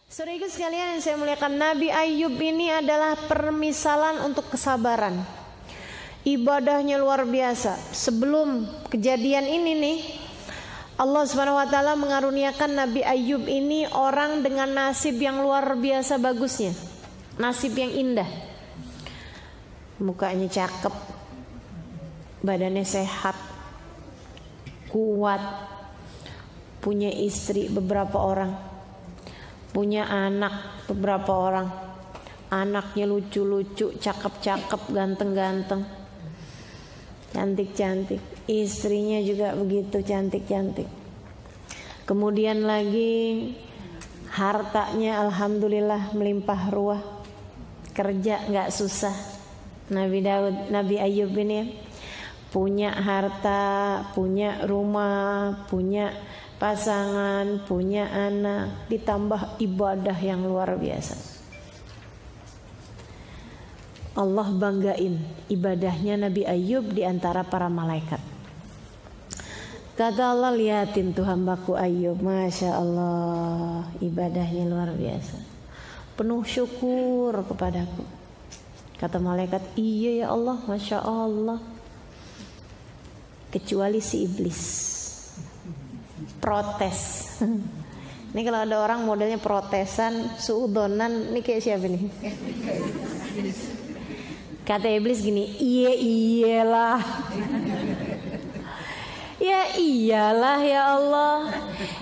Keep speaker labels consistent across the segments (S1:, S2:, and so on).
S1: Saudara sekalian yang saya muliakan, Nabi Ayub ini adalah permisalan untuk kesabaran. Ibadahnya luar biasa. Sebelum kejadian ini nih, Allah Subhanahu wa taala mengaruniakan Nabi Ayub ini orang dengan nasib yang luar biasa bagusnya. Nasib yang indah. Mukanya cakep, badannya sehat, kuat, punya istri beberapa orang, punya anak beberapa orang. Anaknya lucu-lucu, cakep-cakep, ganteng-ganteng, cantik-cantik. Istrinya juga begitu cantik-cantik. Kemudian lagi hartanya alhamdulillah melimpah ruah, kerja gak susah. Nabi Ayub ini punya harta, punya rumah, punya pasangan, punya anak, ditambah ibadah yang luar biasa. Allah banggain ibadahnya Nabi Ayub di antara para malaikat. Kata Allah, lihatin tuh hambaku Ayub, Masya Allah, ibadahnya luar biasa, penuh syukur kepadaku. Kata malaikat, iya ya Allah, Masya Allah. Kecuali si iblis protes. Ini kalau ada orang modelnya protesan, suudonan, ini kayak siapa nih? Kata iblis gini, iyalah. Ya iyalah ya Allah.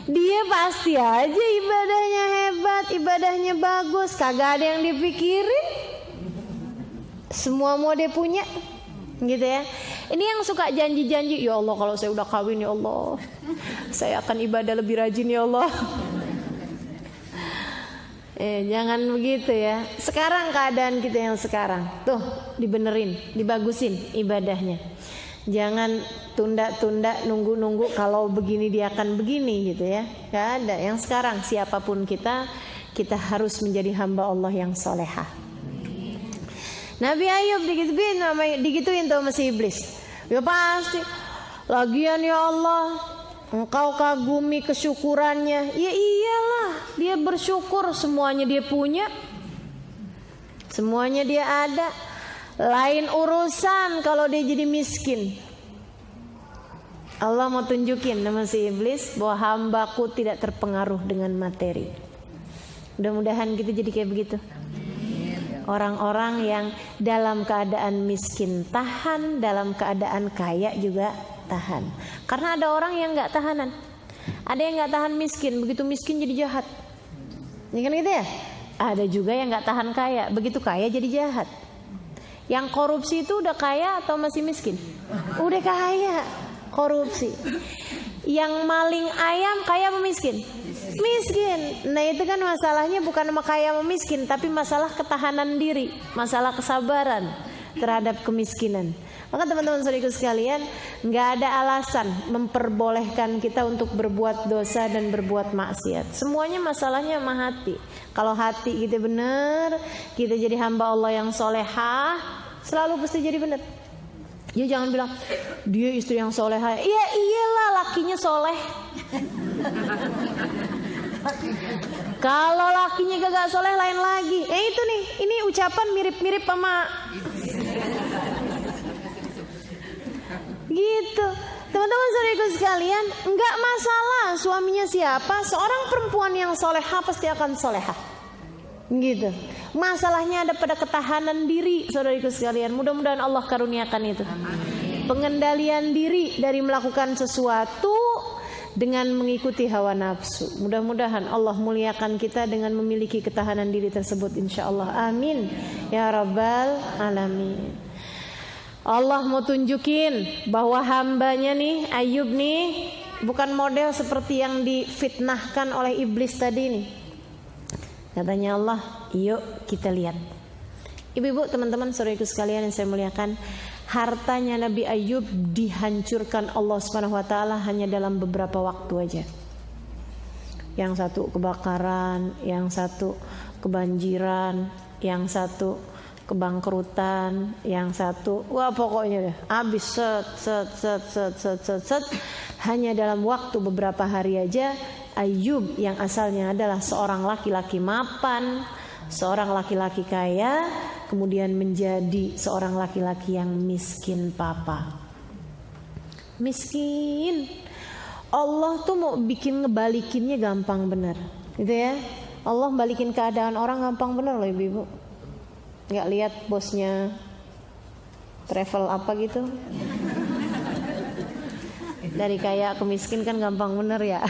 S1: Dia pasti aja ibadahnya hebat, ibadahnya bagus, kagak ada yang dipikirin. Semua mau dia punya, gitu ya. Ini yang suka janji-janji, ya Allah kalau saya udah kawin ya Allah, saya akan ibadah lebih rajin ya Allah. Jangan begitu ya. Sekarang keadaan kita yang sekarang, tuh dibenerin, dibagusin ibadahnya. Jangan tunda-tunda, nunggu-nunggu kalau begini dia akan begini gitu ya. Gak ada. Yang sekarang siapapun kita harus menjadi hamba Allah yang solehah. Nabi Ayub digituin tuh sama si iblis. Ya pasti. Lagian ya Allah, Engkau kagumi kesyukurannya. Ya iyalah, dia bersyukur, semuanya dia punya, semuanya dia ada. Lain urusan kalau dia jadi miskin. Allah mau tunjukin sama si iblis bahwa hambaku tidak terpengaruh dengan materi. Mudah-mudahan kita jadi kayak begitu. Orang-orang yang dalam keadaan miskin tahan, dalam keadaan kaya juga tahan. Karena ada orang yang gak tahanan. Ada yang gak tahan miskin, begitu miskin jadi jahat. Ini kan gitu ya. Ada juga yang gak tahan kaya, begitu kaya jadi jahat. Yang korupsi itu udah kaya atau masih miskin? Udah kaya, korupsi. Yang maling ayam kaya apa miskin? Miskin. Nah itu kan masalahnya bukan sama kaya sama miskin, tapi masalah ketahanan diri, masalah kesabaran terhadap kemiskinan. Maka teman-teman saudaraku sekalian, nggak ada alasan memperbolehkan kita untuk berbuat dosa dan berbuat maksiat. Semuanya masalahnya sama hati. Kalau hati kita benar, kita jadi hamba Allah yang solehah, selalu pasti jadi benar. Ya jangan bilang dia istri yang solehah. Iya iyalah, lakinya soleh. Kalau lakinya gak soleh lain lagi. Itu nih, ini ucapan mirip-mirip sama gitu. Teman-teman saudaraku sekalian, enggak masalah suaminya siapa, seorang perempuan yang solehah pasti akan solehah. Gitu. Masalahnya ada pada ketahanan diri, saudaraku sekalian. Mudah-mudahan Allah karuniakan itu. Pengendalian diri dari melakukan sesuatu dengan mengikuti hawa nafsu. Mudah-mudahan Allah muliakan kita dengan memiliki ketahanan diri tersebut, insyaallah. Amin ya rabbal alamin. Allah mau tunjukin bahwa hambanya nih Ayub nih bukan model seperti yang difitnahkan oleh iblis tadi nih. Katanya Allah, yuk kita lihat. Ibu-ibu, teman-teman, saudaraku sekalian yang saya muliakan, hartanya Nabi Ayub dihancurkan Allah Subhanahu wa taala hanya dalam beberapa waktu aja. Yang satu kebakaran, yang satu kebanjiran, yang satu kebangkrutan, yang satu wah pokoknya deh habis set. Hanya dalam waktu beberapa hari aja Ayub yang asalnya adalah seorang laki-laki mapan, seorang laki-laki kaya, kemudian menjadi seorang laki-laki yang miskin papa. Miskin. Allah tuh mau bikin ngebalikinnya gampang bener, gitu ya. Allah balikin keadaan orang gampang bener loh ibu-ibu. Nggak lihat bosnya travel apa gitu, dari kaya ke miskin kan gampang bener ya.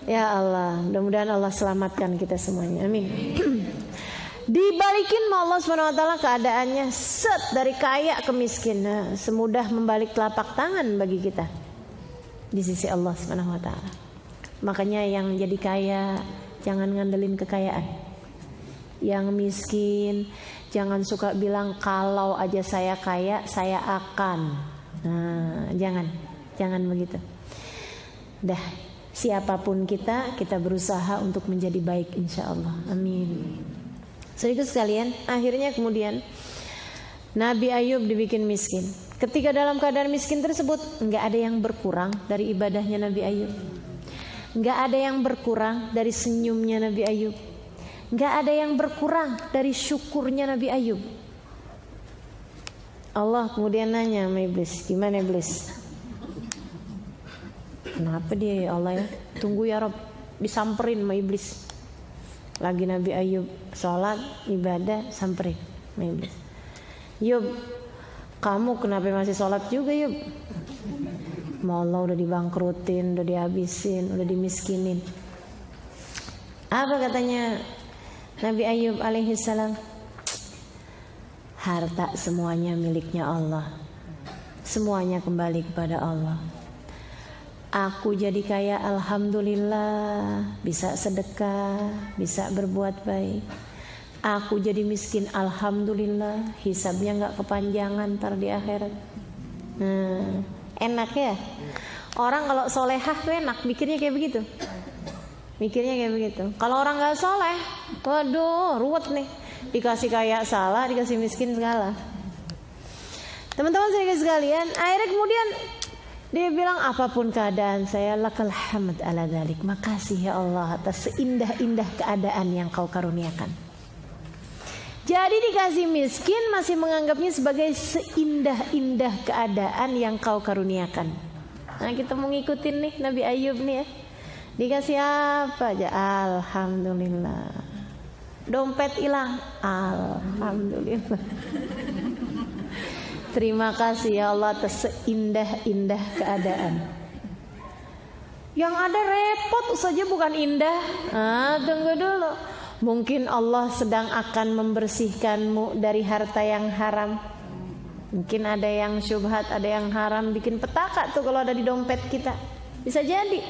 S1: Ya Allah, mudah-mudahan Allah selamatkan kita semuanya, amin. Dibalikin sama Allah SWT keadaannya, set dari kaya ke miskin. Nah, semudah membalik telapak tangan bagi kita di sisi Allah SWT. Makanya yang jadi kaya jangan ngandelin kekayaan. Yang miskin jangan suka bilang kalau aja saya kaya saya akan. Nah, jangan begitu. Dah, siapapun kita berusaha untuk menjadi baik insya Allah. Amin. Sedikit sekalian, akhirnya kemudian Nabi Ayub dibikin miskin. Ketika dalam keadaan miskin tersebut, nggak ada yang berkurang dari ibadahnya Nabi Ayub, nggak ada yang berkurang dari senyumnya Nabi Ayub, nggak ada yang berkurang dari syukurnya Nabi Ayub. Allah kemudian nanya sama iblis, gimana iblis? Kenapa dia ya Allah ya? Tunggu ya Rob, disamperin sama iblis. Lagi Nabi Ayub sholat, ibadah, samperin sama iblis. Yub, kamu kenapa masih sholat juga Yub? Ma Allah udah dibangkrutin, udah dihabisin, udah dimiskinin. Apa katanya Nabi Ayub alaihissalam? Harta semuanya miliknya Allah, semuanya kembali kepada Allah. Aku jadi kaya alhamdulillah, bisa sedekah, bisa berbuat baik. Aku jadi miskin alhamdulillah, hisabnya gak kepanjangan ntar di akhirat. Nah, enak ya. Orang kalau solehah tuh enak, mikirnya kayak begitu. Mikirnya kayak begitu. Kalau orang gak soleh, waduh ruwet nih. Dikasih kaya salah, dikasih miskin segala. Teman-teman sekalian, akhirnya kemudian dia bilang, apapun keadaan saya, lakal hamd ala dzalik. Makasih ya Allah atas seindah-indah keadaan yang kau karuniakan. Jadi dikasih miskin masih menganggapnya sebagai seindah-indah keadaan yang kau karuniakan. Nah, kita mau ngikutin nih Nabi Ayub nih ya. Dikasih apa aja, alhamdulillah. Dompet hilang, alhamdulillah. Terima kasih ya Allah atas seindah-indah keadaan. Yang ada repot saja bukan indah. Tunggu dulu. Mungkin Allah sedang akan membersihkanmu dari harta yang haram. Mungkin ada yang syubhat, ada yang haram, bikin petaka tuh kalau ada di dompet kita. Bisa jadi.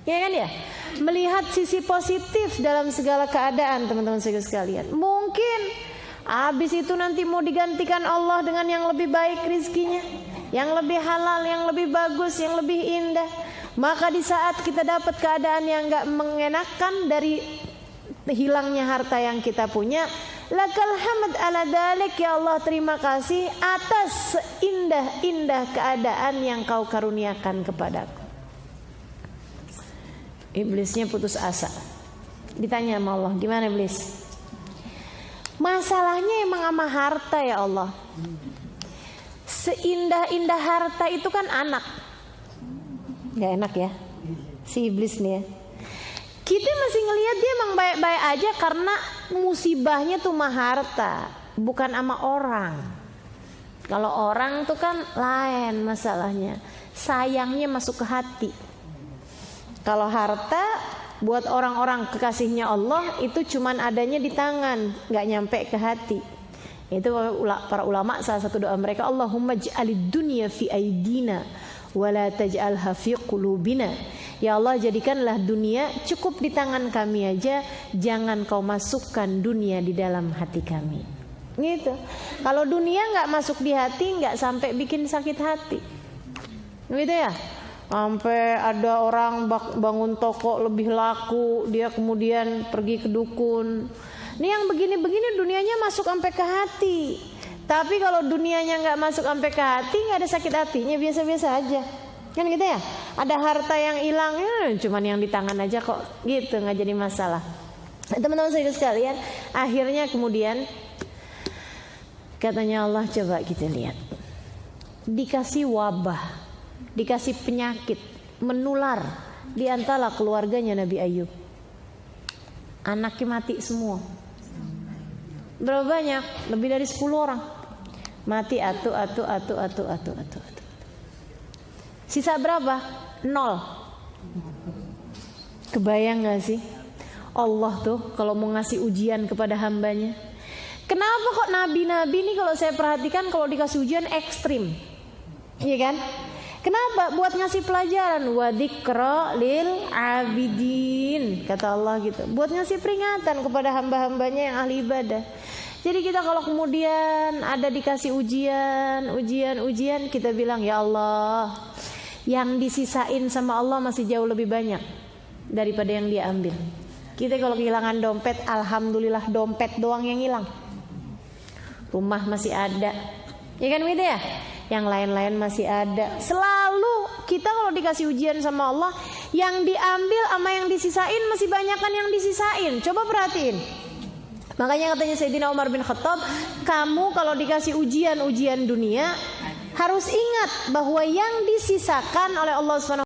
S1: Ya kan ya? Melihat sisi positif dalam segala keadaan, teman-teman sekalian. Mungkin habis itu nanti mau digantikan Allah dengan yang lebih baik rizkinya, yang lebih halal, yang lebih bagus, yang lebih indah. Maka di saat kita dapat keadaan yang gak mengenakan dari hilangnya harta yang kita punya, lakal hamd ala dzalik, ya Allah terima kasih atas indah-indah keadaan yang kau karuniakan kepadaku. Iblisnya putus asa. Ditanya sama Allah, gimana iblis? Masalahnya emang sama harta ya Allah. Seindah-indah harta itu kan anak. Gak enak ya si iblis nih ya. Kita masih ngelihat dia emang baik-baik aja karena musibahnya tuh mah harta, bukan sama orang. Kalau orang tuh kan lain masalahnya, sayangnya masuk ke hati. Kalau harta buat orang-orang kekasihnya Allah itu cuman adanya di tangan, nggak nyampe ke hati. Itu para ulama salah satu doa mereka, Allahumma ij'alid dunya fi aidina wa la taj'alha fi qulubina. Ya Allah, jadikanlah dunia cukup di tangan kami aja, jangan kau masukkan dunia di dalam hati kami. Gitu. Kalau dunia nggak masuk di hati, nggak sampai bikin sakit hati. Gitu ya. Sampai ada orang bangun toko lebih laku, dia kemudian pergi ke dukun. Ini yang begini-begini dunianya masuk sampai ke hati. Tapi kalau dunianya nggak masuk sampai ke hati, nggak ada sakit hatinya, biasa-biasa aja. Kan gitu ya. Ada harta yang hilang, cuman yang di tangan aja kok, gitu, nggak jadi masalah. Teman-teman saya sekalian, akhirnya kemudian katanya Allah, coba kita lihat, dikasih wabah, dikasih penyakit menular di antara keluarganya Nabi Ayub. Anaknya mati semua. Berapa banyak? Lebih dari 10 orang mati, atu. Sisa berapa? 0. Kebayang gak sih? Allah tuh kalau mau ngasih ujian kepada hambanya. Kenapa kok nabi-nabi ini kalau saya perhatikan kalau dikasih ujian ekstrim, iya kan? Kenapa? Buat ngasih pelajaran. Wa dzikra lil abidin, kata Allah gitu. Buat ngasih peringatan kepada hamba-hambanya yang ahli ibadah. Jadi kita kalau kemudian ada dikasih ujian, kita bilang, ya Allah, yang disisain sama Allah masih jauh lebih banyak daripada yang dia ambil. Kita kalau kehilangan dompet, alhamdulillah dompet doang yang hilang. Rumah masih ada, ya kan gitu ya? Yang lain-lain masih ada. Selalu kita kalau dikasih ujian sama Allah, yang diambil sama yang disisain masih banyakan yang disisain. Coba perhatiin. Makanya katanya Sayyidina Umar bin Khattab, kamu kalau dikasih ujian dunia harus ingat bahwa yang disisakan oleh Allah SWT